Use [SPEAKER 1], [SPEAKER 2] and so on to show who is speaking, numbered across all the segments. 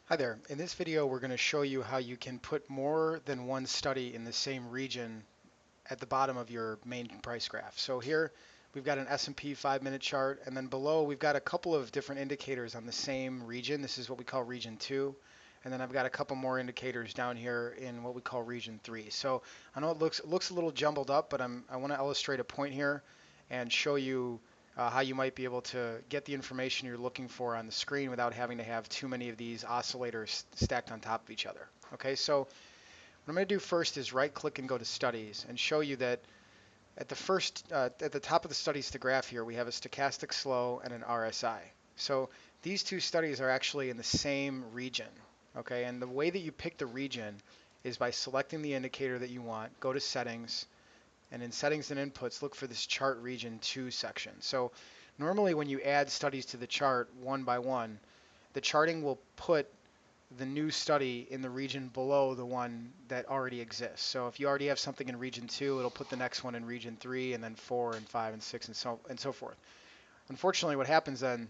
[SPEAKER 1] Hi there. In this video, we're going to show you how you can put more than one study in the same region at the bottom of your main price graph. So here we've got an S&P 5-minute chart, and then below we've got a couple of different indicators on the same region. This is what we call region 2. And then I've got a couple more indicators down here in what we call region 3. So I know it looks a little jumbled up, but I want to illustrate a point here and show you how you might be able to get the information you're looking for on the screen without having to have too many of these oscillators stacked on top of each other. Okay, so what I'm going to do first is right click and go to studies and show you that at the top of the studies to graph here, we have a stochastic slow and an RSI. So these two studies are actually in the same region. Okay, and the way that you pick the region is by selecting the indicator that you want, go to settings, and in settings and inputs, look for this chart region 2 section. So normally when you add studies to the chart one by one, the charting will put the new study in the region below the one that already exists. So if you already have something in region 2, it'll put the next one in region 3 and then 4 and 5 and 6 and so forth. Unfortunately, what happens then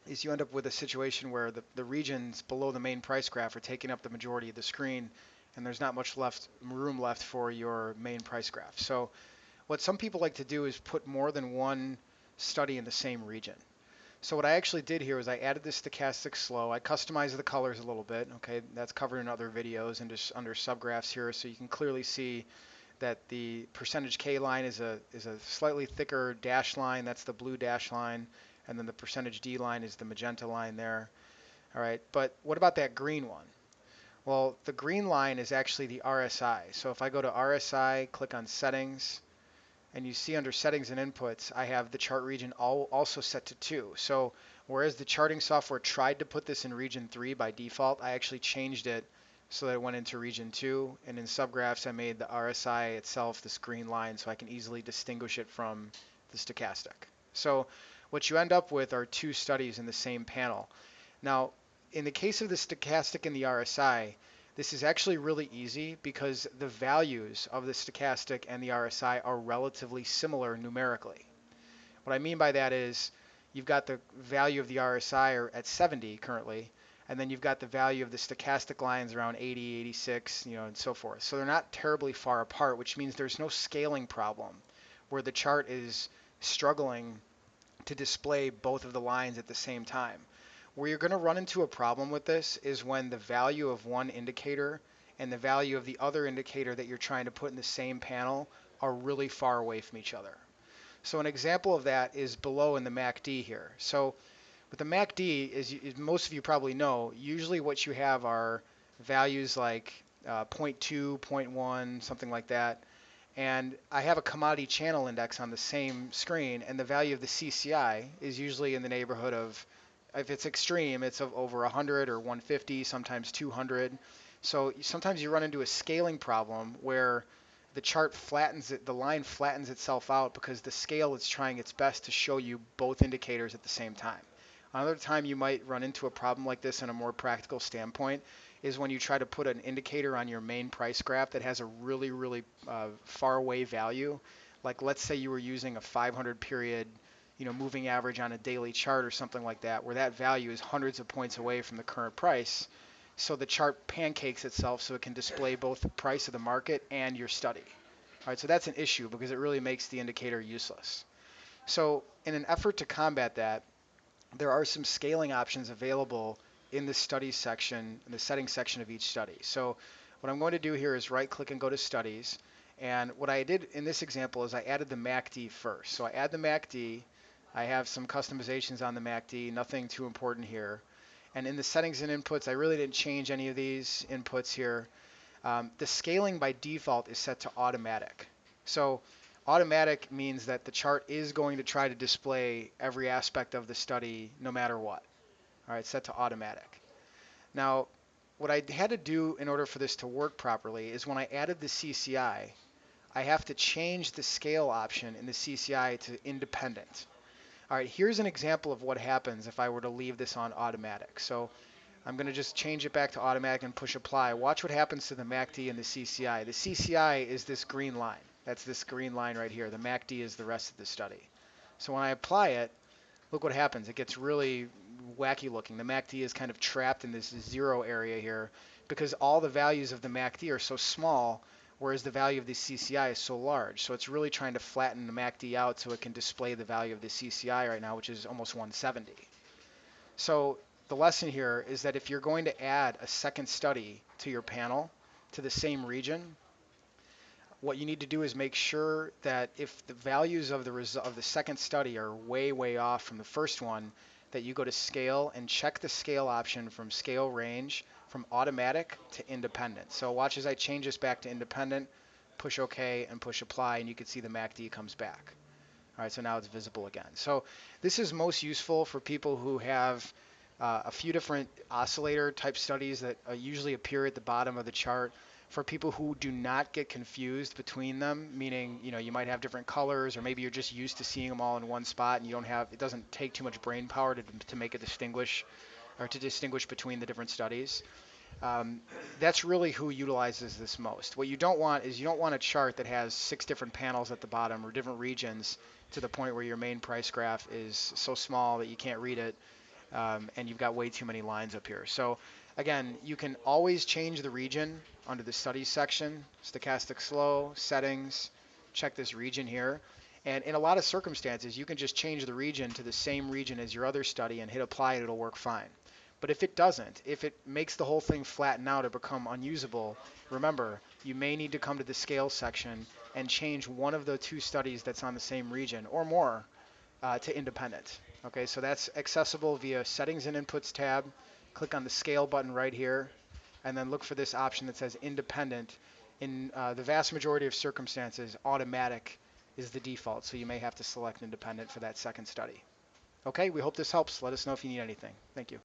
[SPEAKER 1] is you end up with a situation where the regions below the main price graph are taking up the majority of the screen and there's not much room left for your main price graph. So what some people like to do is put more than one study in the same region. So what I actually did here was I added this stochastic slow. I customized the colors a little bit. Okay, that's covered in other videos and just under subgraphs here, so you can clearly see that the percentage K line is a slightly thicker dash line. That's the blue dash line, and then the percentage D line is the magenta line there. All right, but what about that green one? Well, the green line is actually the RSI. So if I go to RSI, click on settings, and you see under settings and inputs, I have the chart region also set to 2. So whereas the charting software tried to put this in region 3 by default, I actually changed it so that it went into region 2. And in subgraphs, I made the RSI itself this green line so I can easily distinguish it from the stochastic. So what you end up with are two studies in the same panel. Now, in the case of the stochastic and the RSI, this is actually really easy because the values of the stochastic and the RSI are relatively similar numerically. What I mean by that is you've got the value of the RSI at 70 currently, and then you've got the value of the stochastic lines around 80, 86, and so forth. So they're not terribly far apart, which means there's no scaling problem where the chart is struggling to display both of the lines at the same time. Where you're going to run into a problem with this is when the value of one indicator and the value of the other indicator that you're trying to put in the same panel are really far away from each other. So an example of that is below in the MACD here. So with the MACD, as most of you probably know, usually what you have are values like 0.2, zero point 0.1, something like that. And I have a commodity channel index on the same screen, and the value of the CCI is usually in the neighborhood of, if it's extreme, it's of over 100 or 150, sometimes 200. So sometimes you run into a scaling problem where the chart flattens it, the line flattens itself out because the scale is trying its best to show you both indicators at the same time. Another time you might run into a problem like this in a more practical standpoint is when you try to put an indicator on your main price graph that has a really far away value. Like let's say you were using a 500 period, moving average on a daily chart or something like that, where that value is hundreds of points away from the current price. So the chart pancakes itself so it can display both the price of the market and your study. All right, so that's an issue because it really makes the indicator useless. So in an effort to combat that, there are some scaling options available in the studies section, in the settings section of each study. So what I'm going to do here is right click and go to studies. And what I did in this example is I added the MACD first. So I add the MACD. I have some customizations on the MACD, nothing too important here. And in the settings and inputs, I really didn't change any of these inputs here. The scaling by default is set to automatic. So automatic means that the chart is going to try to display every aspect of the study no matter what. All right, set to automatic. Now, what I had to do in order for this to work properly is when I added the CCI, I have to change the scale option in the CCI to independent. All right, here's an example of what happens if I were to leave this on automatic. So I'm going to just change it back to automatic and push apply. Watch what happens to the MACD and the CCI. The CCI is this green line. That's this green line right here. The MACD is the rest of the study. So when I apply it, look what happens. It gets really wacky looking. The MACD is kind of trapped in this zero area here because all the values of the MACD are so small, whereas the value of the CCI is so large. So it's really trying to flatten the MACD out so it can display the value of the CCI right now, which is almost 170. So the lesson here is that if you're going to add a second study to your panel to the same region, what you need to do is make sure that if the values of the second study are way off from the first one, that you go to scale and check the scale option from scale range from automatic to independent. So watch as I change this back to independent, push OK and push apply, and you can see the MACD comes back. All right, so now it's visible again. So this is most useful for people who have a few different oscillator type studies that usually appear at the bottom of the chart. For people who do not get confused between them, meaning you might have different colors, or maybe you're just used to seeing them all in one spot, and it doesn't take too much brain power to make a distinguish or to distinguish between the different studies. That's really who utilizes this most. What you don't want is you don't want a chart that has 6 different panels at the bottom or different regions to the point where your main price graph is so small that you can't read it, and you've got way too many lines up here. So again, you can always change the region under the studies section, stochastic slow, settings, check this region here. And in a lot of circumstances, you can just change the region to the same region as your other study and hit apply and it'll work fine. But if it doesn't, if it makes the whole thing flatten out or become unusable, remember, you may need to come to the scale section and change one of the 2 studies that's on the same region or more to independent. Okay, so that's accessible via Settings and Inputs tab. Click on the Scale button right here, and then look for this option that says Independent. In the vast majority of circumstances, automatic is the default, so you may have to select Independent for that second study. Okay, we hope this helps. Let us know if you need anything. Thank you.